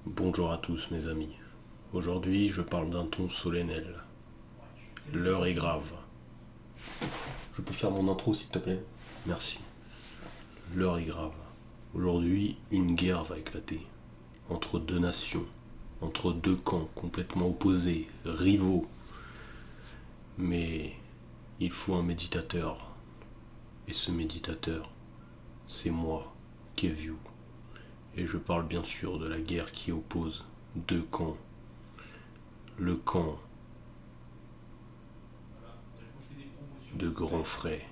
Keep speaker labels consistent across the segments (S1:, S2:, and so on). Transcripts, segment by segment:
S1: Bonjour à tous mes amis. Aujourd'hui je parle d'un ton solennel. L'heure est grave. Je peux faire mon intro s'il te plaît? Merci. L'heure est grave. Aujourd'hui une guerre va éclater. Entre deux nations. Entre deux camps complètement opposés, rivaux. Mais il faut un méditateur. Et ce méditateur, c'est moi, Keviu. Et je parle bien sûr de la guerre qui oppose deux camps. Le camp de Grand Frais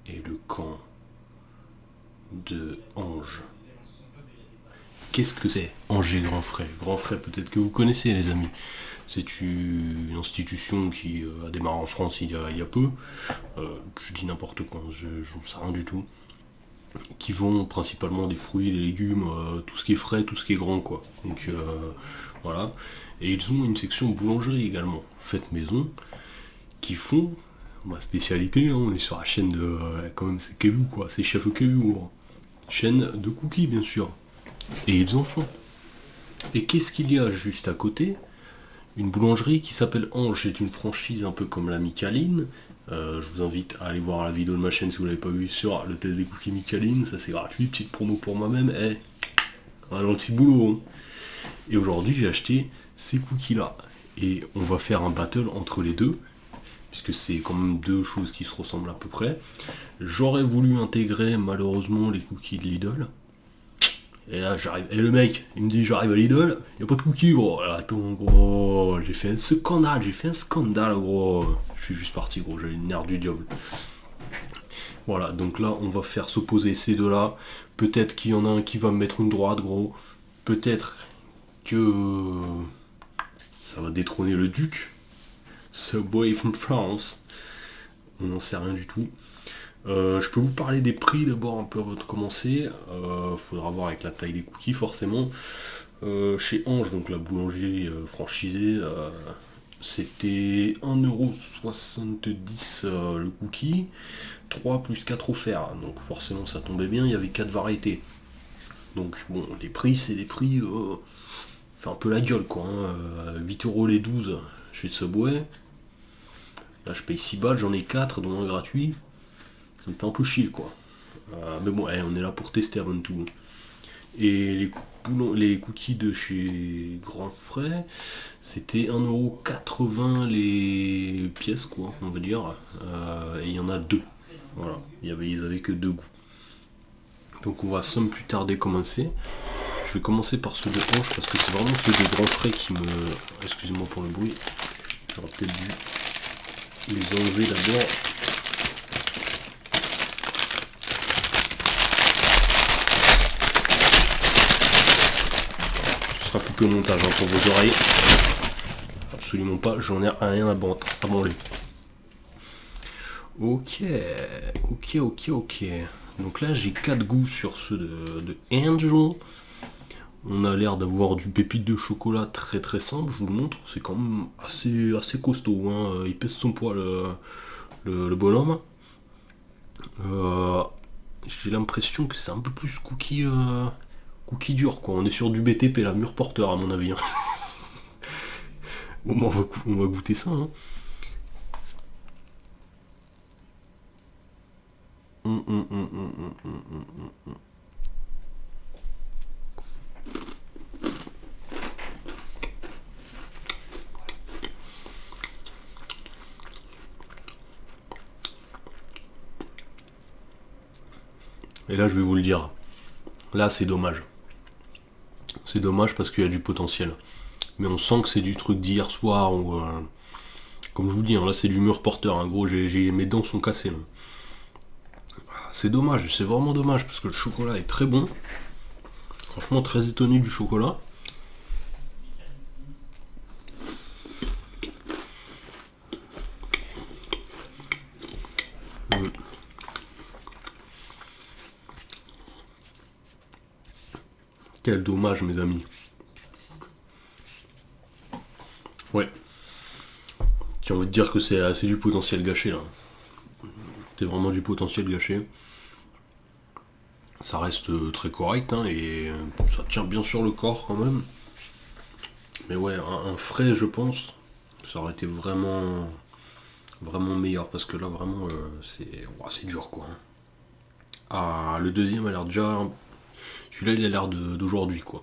S1: et le camp de Ange. Qu'est-ce que c'est Angers Grand Frais? Grand Frais, peut-être que vous connaissez les amis. C'est une institution qui a démarré en France il y a peu. Je dis n'importe quoi, je ne sais rien du tout. Qui vend principalement des fruits, des légumes, tout ce qui est frais, tout ce qui est grand quoi. Donc voilà. Et ils ont une section boulangerie également, faite maison, qui font ma spécialité, hein, on est sur la chaîne de. Quand même, c'est Kevu quoi, c'est Chef Kevu. Hein. Chaîne de cookies, bien sûr. Et ils en font. Et qu'est-ce qu'il y a juste à côté? Une boulangerie qui s'appelle Ange. C'est une franchise un peu comme la Micaline. Je vous invite à aller voir la vidéo de ma chaîne si vous l'avez pas vu sur le test des cookies Micaline. Ça c'est gratuit, petite promo pour moi-même. Un gentil boulot. Hein. Et aujourd'hui j'ai acheté ces cookies là. Et on va faire un battle entre les deux puisque c'est quand même deux choses qui se ressemblent à peu près. J'aurais voulu intégrer malheureusement les cookies de Lidl. Et là j'arrive, et le mec, il me dit j'arrive à Lidl, y a pas de cookies gros. Alors, attends gros, j'ai fait un scandale gros. Je suis juste parti gros, j'ai une nerf du diable. Voilà, donc là on va faire s'opposer ces deux là. Peut-être qu'il y en a un qui va me mettre une droite gros. Peut-être que ça va détrôner le duc. Subway from France. On n'en sait rien du tout. Je peux vous parler des prix d'abord un peu avant de commencer. Faudra voir avec la taille des cookies forcément. Chez Ange, donc la boulangerie franchisée, c'était 1,70€ le cookie, 3 plus 4 offerts. Donc forcément ça tombait bien, il y avait 4 variétés. Donc bon, les prix c'est des prix. Fait un peu la gueule quoi. Hein. 8€ les 12 chez Subway. Là je paye 6 balles, j'en ai 4 dont un gratuit. Ça me fait un peu chier quoi. Mais bon, on est là pour tester avant tout. Et les cookies de chez Grand Frais, c'était 1,80€ les pièces quoi, on va dire. Et il y en a deux. Voilà. Ils avaient que deux goûts. Donc on va sans plus tarder commencer. Je vais commencer par ceux de Ange parce que c'est vraiment ceux de Grand Frais qui me. Excusez-moi pour le bruit. J'aurais peut-être dû les enlever d'abord. Couper au montage hein, pour vos oreilles. Absolument pas, j'en ai rien à branler. Ok. Donc là j'ai 4 goûts sur ceux de Angel. On a l'air d'avoir du pépite de chocolat très très simple, je vous le montre. C'est quand même assez costaud. Hein. Il pèse son poids le bonhomme. J'ai l'impression que c'est un peu plus cookie dur quoi. On est sur du BTP là, mur porteur à mon avis. Hein. Bon, on va goûter ça. Hein. Et là je vais vous le dire. Là c'est dommage. C'est dommage parce qu'il y a du potentiel. Mais on sent que c'est du truc d'hier soir ou comme je vous dis, hein, là c'est du mur porteur. Hein, gros, mes dents sont cassées. Là. C'est dommage, c'est vraiment dommage parce que le chocolat est très bon. Franchement très étonné du chocolat. Quel dommage mes amis. Ouais. J'ai envie de dire que c'est du potentiel gâché là. C'est vraiment du potentiel gâché. Ça reste très correct, hein, et ça tient bien sur le corps quand même. Mais ouais, un frais, je pense, ça aurait été vraiment, vraiment meilleur, parce que là, vraiment, c'est dur, quoi. Ah, le deuxième a l'air déjà... Celui-là, il a l'air d'aujourd'hui, quoi.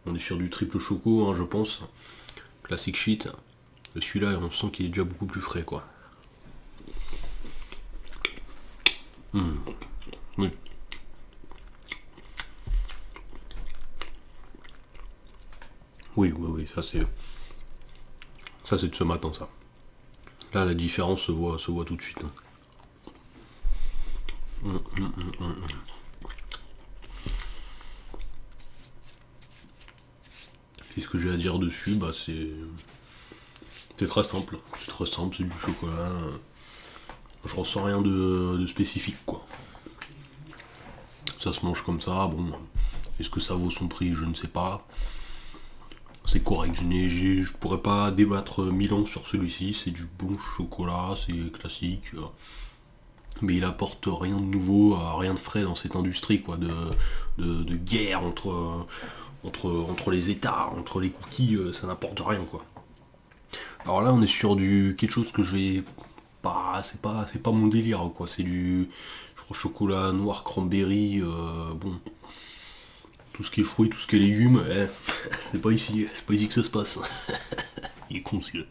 S1: On est sur du triple choco, hein, je pense. Classic shit. Celui-là, on sent qu'il est déjà beaucoup plus frais, quoi. Oui. Oui, oui, oui, ça c'est... Ça c'est de ce matin, ça. Là, la différence se voit tout de suite, hein. Qu'est-ce que j'ai à dire dessus? Bah c'est... C'est très simple. C'est très simple, c'est du chocolat. Je ressens rien de spécifique, quoi. Ça se mange comme ça, bon. Est-ce que ça vaut son prix? Je ne sais pas. C'est correct, je pourrais pas débattre 1000 ans sur celui-ci, c'est du bon chocolat, c'est classique. Mais il apporte rien de nouveau, rien de frais dans cette industrie, quoi, de guerre entre les États, entre les cookies, ça n'apporte rien, quoi. Alors là, on est sur du quelque chose que je vais pas, c'est pas mon délire, quoi. C'est du, je crois, chocolat noir cranberry, bon, tout ce qui est fruits, tout ce qui est légumes, c'est pas ici que ça se passe. Il est con celui-là.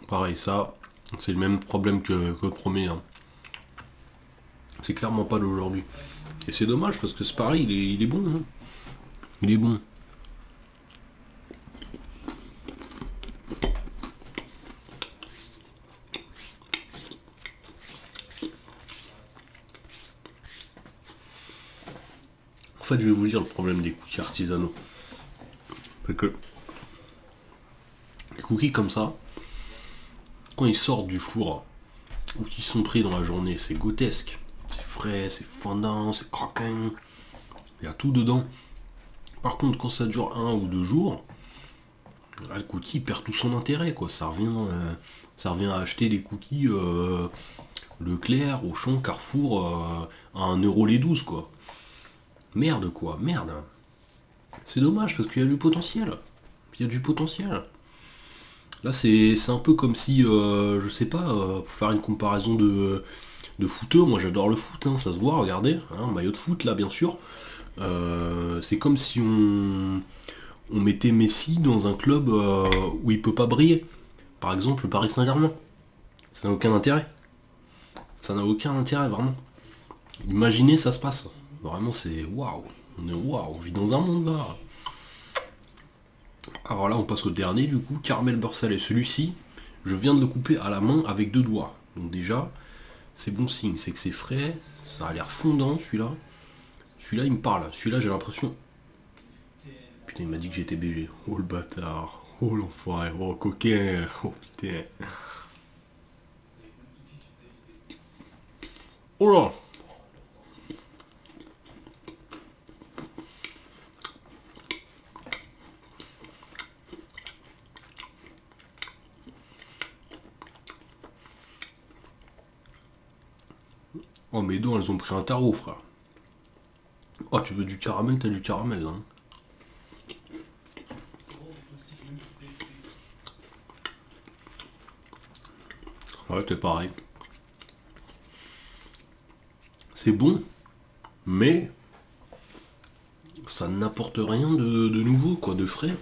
S1: Pareil, ça, c'est le même problème que le premier, hein. C'est clairement pas d'aujourd'hui. Et c'est dommage parce que c'est pareil, il est bon, hein. Il est bon. En fait, je vais vous dire le problème des cookies artisanaux. C'est que les cookies comme ça, quand ils sortent du four ou qu'ils sont pris dans la journée, c'est grotesque. C'est frais, c'est fondant, c'est croquant. Il y a tout dedans. Par contre, quand ça dure 1 ou 2 jours, là, le cookie perd tout son intérêt, quoi. Ça revient à acheter des cookies Leclerc, Auchan, Carrefour à 1 € les 12, quoi. Merde, quoi, merde. C'est dommage parce qu'il y a du potentiel. Il y a du potentiel. Là, c'est un peu comme si, je sais pas, pour faire une comparaison de footeux, moi j'adore le foot, hein, ça se voit, regardez, hein, maillot de foot là, bien sûr. C'est comme si on mettait Messi dans un club où il peut pas briller. Par exemple, le Paris Saint-Germain. Ça n'a aucun intérêt. Ça n'a aucun intérêt, vraiment. Imaginez, ça se passe. Vraiment, c'est waouh. On vit dans un monde là. Alors là, on passe au dernier, du coup, caramel beurre salé. Celui-ci, je viens de le couper à la main avec 2 doigts. Donc déjà, c'est bon signe, c'est que c'est frais, ça a l'air fondant celui-là. Celui-là, il me parle. Celui-là, j'ai l'impression... Putain, il m'a dit que j'étais BG. Oh le bâtard. Oh l'enfoiré. Oh coquin. Oh putain. Oh là. Oh mes dents, elles ont pris un tarot, frère. Oh, tu veux du caramel, t'as du caramel, là, hein. Ouais, c'est pareil. C'est bon, mais ça n'apporte rien de nouveau, quoi, de frais.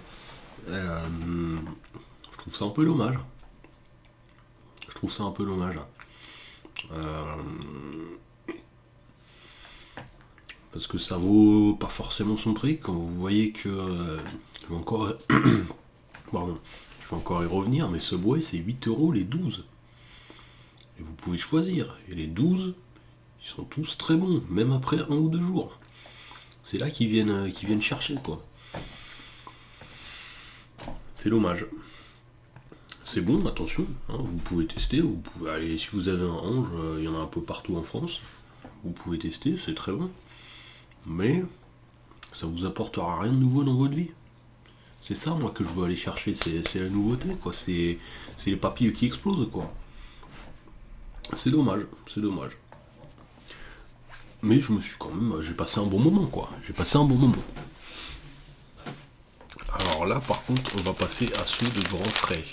S1: Je trouve ça un peu dommage. Je trouve ça un peu dommage. Euh, parce que ça vaut pas forcément son prix quand vous voyez que je vais encore pardon, je vais encore y revenir, mais Subway c'est 8 € les 12. Et vous pouvez choisir. Et les 12, ils sont tous très bons, même après 1 ou 2 jours. C'est là qu'ils viennent chercher, quoi. C'est dommage. C'est bon, attention, hein, vous pouvez tester, vous pouvez aller, si vous avez un ange, il y en a un peu partout en France. vous pouvez tester, c'est très bon. Mais ça vous apportera rien de nouveau dans votre vie. C'est ça moi que je veux aller chercher, c'est la nouveauté quoi, c'est les papilles qui explosent quoi. C'est dommage, c'est dommage. Mais je me suis quand même, j'ai passé un bon moment quoi, j'ai passé un bon moment. Alors là par contre on va passer à ceux de grands frais.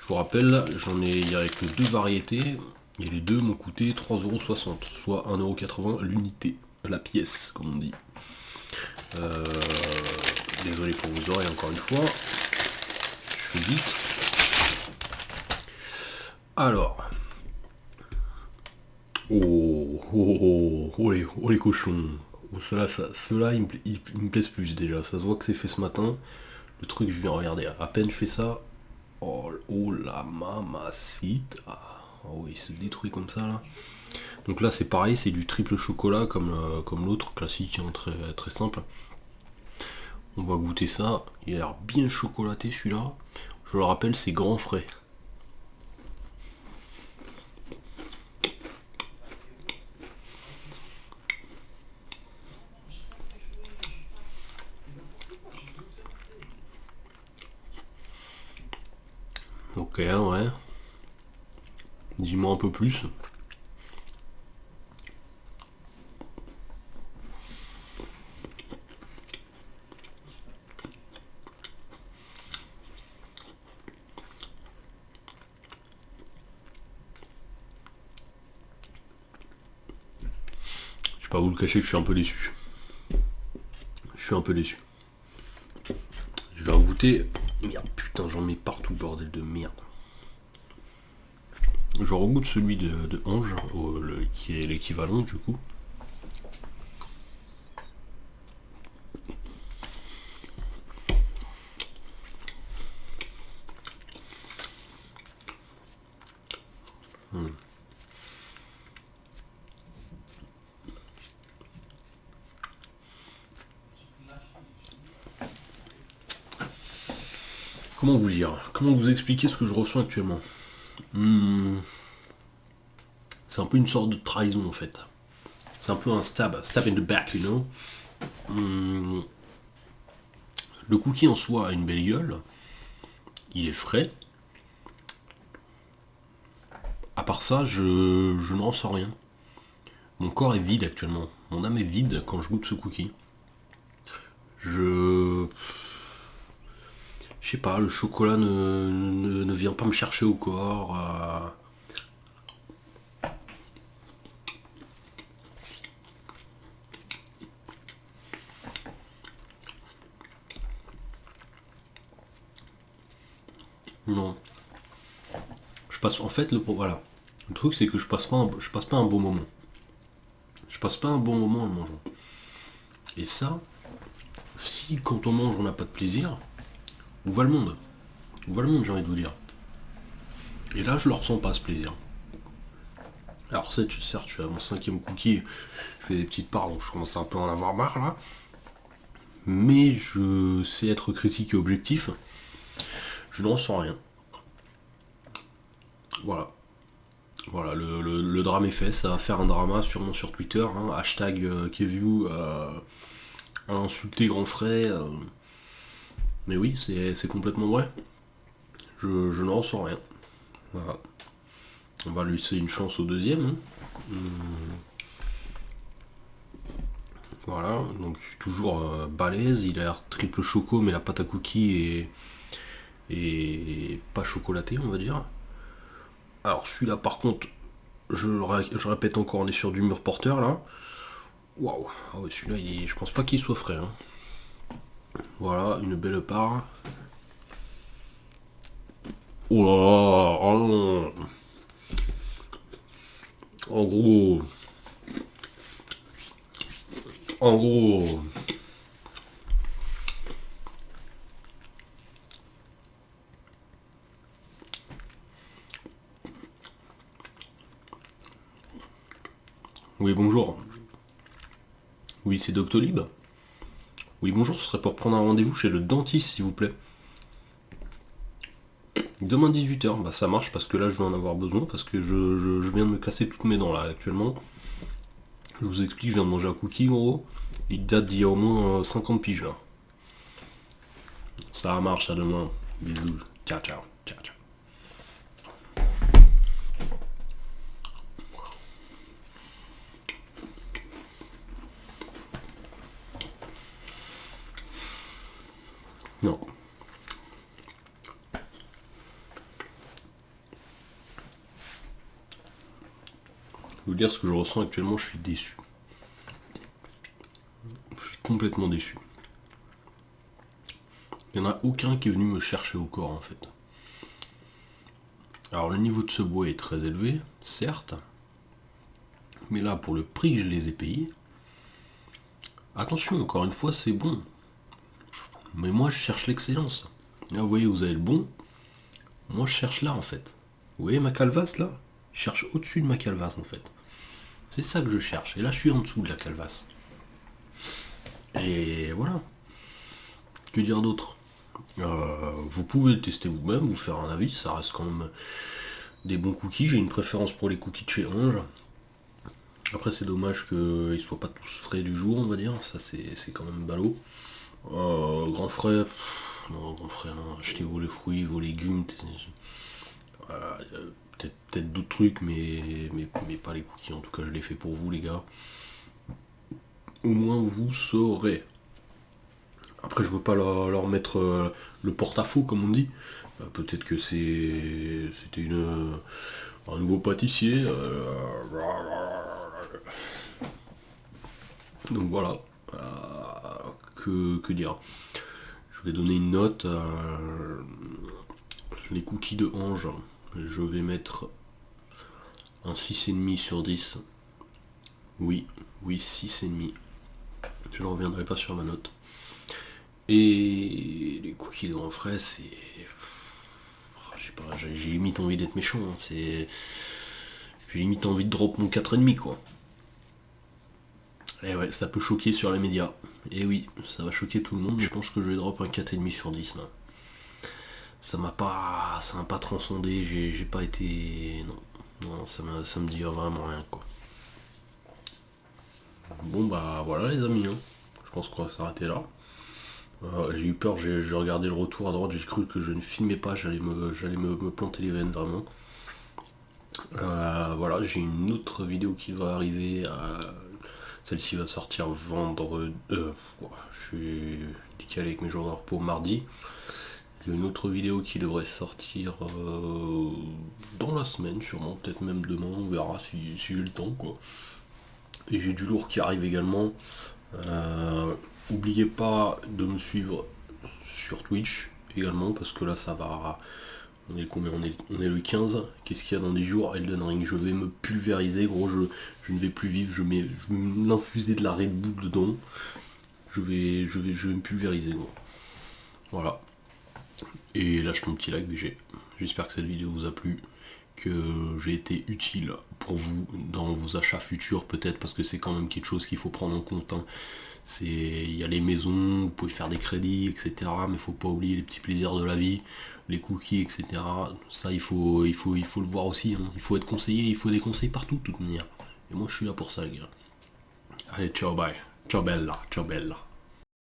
S1: Je vous rappelle, il n'y avait que deux variétés, et les deux m'ont coûté 3,60€, soit 1,80€ l'unité, la pièce comme on dit. Désolé pour vos oreilles encore une fois. Je fais vite. Alors. Oh les cochons. Oh, ceux-là, ils me plaisent plus déjà. Ça se voit que c'est fait ce matin. Le truc, je viens regarder. À peine je fais ça. Oh la mamacita. Oh oui, il se détruit comme ça là. Donc là c'est pareil, c'est du triple chocolat comme l'autre classique, hein, très, très simple. On va goûter ça. Il a l'air bien chocolaté celui-là. Je le rappelle, c'est grand frais. Ok, ouais. Dis-moi un peu plus. Je vais pas vous le cacher que je suis un peu déçu. Je suis un peu déçu. Je vais en goûter. Merde, putain, j'en mets partout, bordel de merde. Je regoute celui de Ange, qui est l'équivalent du coup. Comment vous dire? Comment vous expliquer ce que je ressens actuellement? C'est un peu une sorte de trahison en fait. C'est un peu un stab in the back, you know. Le cookie en soi a une belle gueule. Il est frais. À part ça, je n'en ressens rien. Mon corps est vide actuellement. Mon âme est vide quand je goûte ce cookie. Je sais pas, le chocolat ne vient pas me chercher au corps. Non. En fait, voilà. Le truc, c'est que je passe pas un bon moment. Je passe pas un bon moment en le mangeant. Et ça, si quand on mange, on n'a pas de plaisir, où va le monde? Où va le monde, j'ai envie de vous dire. Et là, je le ressens pas, ce plaisir. Alors certes, je suis à mon 5e cookie, je fais des petites parts, donc je commence un peu à en avoir marre là. Mais je sais être critique et objectif. Je n'en sens rien. Voilà. Voilà, le drame est fait, ça va faire un drama sûrement sur Twitter, hein, hashtag Keview insulter grand frais. Mais oui, c'est complètement vrai. Je n'en ressens rien. Voilà. On va lui laisser une chance au deuxième. Hein. Voilà, donc toujours balèze, il a l'air triple choco, mais la pâte à cookies est pas chocolatée, on va dire. Alors celui-là par contre, je répète encore, on est sur du mur porteur là. Waouh, ah ouais, celui-là, je pense pas qu'il soit frais. Hein. Voilà, une belle part. Oh là là, oh non. En gros. En gros. Oui, bonjour. Oui, c'est Doctolib. Oui, bonjour, ce serait pour prendre un rendez-vous chez le dentiste, s'il vous plaît. Demain 18h, bah ça marche parce que là je vais en avoir besoin parce que je viens de me casser toutes mes dents là actuellement. Je vous explique, je viens de manger un cookie, gros. Il date d'il y a au moins 50 piges, là. Ça marche, à demain. Bisous. Ciao, ciao. Ciao, ciao. Non. Je veux dire ce que je ressens actuellement, je suis déçu. Je suis complètement déçu. Il n'y en a aucun qui est venu me chercher au corps en fait. Alors le niveau de ce bois est très élevé, certes. Mais là, pour le prix que je les ai payés, attention, encore une fois, c'est bon. Mais moi, je cherche l'excellence. Là, vous voyez, vous avez le bon. Moi, je cherche là en fait. Vous voyez ma calvasse là? Je cherche au-dessus de ma calvasse en fait. C'est ça que je cherche. Et là, je suis en dessous de la calvasse. Et voilà. Que dire d'autre? Vous pouvez le tester vous-même, vous faire un avis. Ça reste quand même des bons cookies. J'ai une préférence pour les cookies de chez Ange. Après, c'est dommage qu'ils soient pas tous frais du jour, on va dire. Ça, c'est quand même ballot. Grand frais. Non, grand frais, non. Achetez-vous les fruits, vos légumes. Peut-être d'autres trucs, mais pas les cookies. En tout cas, je les fais pour vous, les gars. Au moins, vous saurez. Après, je veux pas leur mettre le porte-à-faux, comme on dit. Peut-être que c'était un nouveau pâtissier. Donc voilà. Que dire? Je vais donner une note. Les cookies de Ange, je vais mettre un 6,5 sur 10. Oui, 6,5. Je ne reviendrai pas sur ma note. Et les cookies de grand frais, c'est... Je sais pas, j'ai limite envie d'être méchant. Hein. J'ai limite envie de drop mon 4,5 quoi. Et ouais, ça peut choquer sur les médias. Et oui, ça va choquer tout le monde. Je pense que je vais drop un 4,5 sur 10 là. Ça m'a pas transcendé, j'ai pas été... Non, ça me dit vraiment rien quoi. Bon bah voilà les amis, hein. Je pense qu'on va s'arrêter là. J'ai eu peur, j'ai regardé le retour à droite, j'ai cru que je ne filmais pas, j'allais me planter les veines vraiment. Voilà, j'ai une autre vidéo qui va arriver. Celle-ci va sortir vendredi. Je suis décalé avec mes jours de repos mardi. Il y a une autre vidéo qui devrait sortir dans la semaine, sûrement, peut-être même demain, on verra si j'ai le temps quoi. Et j'ai du lourd qui arrive également. N'oubliez pas de me suivre sur Twitch également, parce que là ça va. On est combien, on est le 15. Qu'est-ce qu'il y a dans 10 jours? Elden Ring. Je vais me pulvériser, gros. Je ne vais plus vivre. Je vais m'infuser de la Red Bull dedans. Je vais me pulvériser, gros. Voilà. Et lâche ton petit like, BG. J'espère que cette vidéo vous a plu, que j'ai été utile pour vous dans vos achats futurs, peut-être, parce que c'est quand même quelque chose qu'il faut prendre en compte. Hein. Il y a les maisons, vous pouvez faire des crédits, etc. Mais il faut pas oublier les petits plaisirs de la vie, les cookies, etc. Ça, il faut le voir aussi. Hein. Il faut être conseillé, il faut des conseils partout, de toute manière. Et moi, je suis là pour ça, les gars. Allez, ciao, bye. Ciao, bella. Ciao, bella.